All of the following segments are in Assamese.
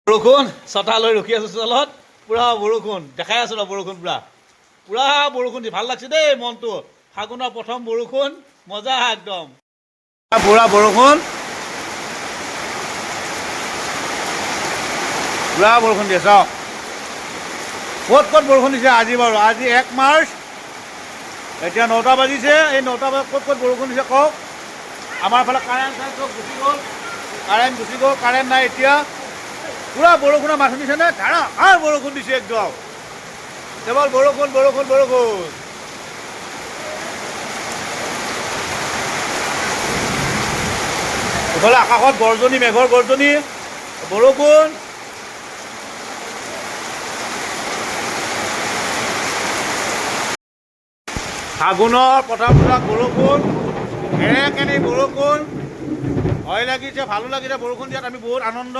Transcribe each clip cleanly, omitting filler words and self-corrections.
বৰষুণ ছটা লৈ ৰখি আছোঁ চোতালত পুৰা বৰষুণ দেখাই আছোঁ ন বৰষুণ পুৰা বৰষুণ দি ভাল লাগছে দেই মনটো ফাগুনৰ প্ৰথম বৰষুণ মজা একদম পুৰা বৰষুণ দি আছে ক'ত বৰষুণ দিছে আজি বাৰু আজি 1 মাৰ্চ এতিয়া 9টা বাজিছে এই 9টা বজাত ক'ত বৰষুণ দিছে কওক আমাৰ ফালে কাৰেণ্ট চব গুচি গ'ল কাৰেণ্ট নাই এতিয়া পুৰা বৰষুণৰ মাছ দিছে নে ধাৰাসাৰ বৰষুণ দিছে একদম কেৱল বৰষুণ ইফালে আকাশত গৰ্জনী মেঘৰ গৰ্জনী বৰষুণ ফাগুনৰ পথাৰবিলাক বৰষুণ একেনি বৰষুণ ভয় লাগিছে ভালো লাগিছে বৰষুণ দিয়াত আমি বহুত আনন্দ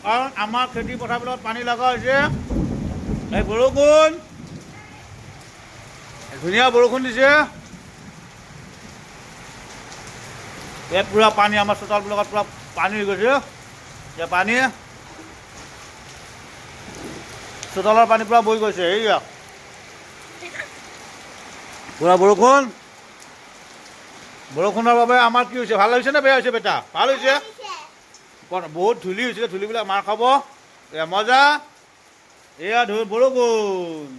কাৰণ আমাৰ খেতি পথাৰবিলাকত পানী লগা হৈছে এই বৰষুণ ধুনীয়া বৰষুণ দিছে ইয়াত পুৰা পানী আমাৰ চোতালবিলাকত পুৰা পানী হৈ গৈছে এতিয়া পানী চোতালৰ পানী পুৰা বৈ গৈছে এইয়া পুৰা বৰষুণৰ বাবে আমাৰ কি হৈছে ভাল হৈছে নে বেয়া হৈছে বেটা ভাল হৈছে বহুত ধূলি হৈছিলে ধূলিবিলাক মাৰ খাব এয়া মজা এয়া বৰষুণ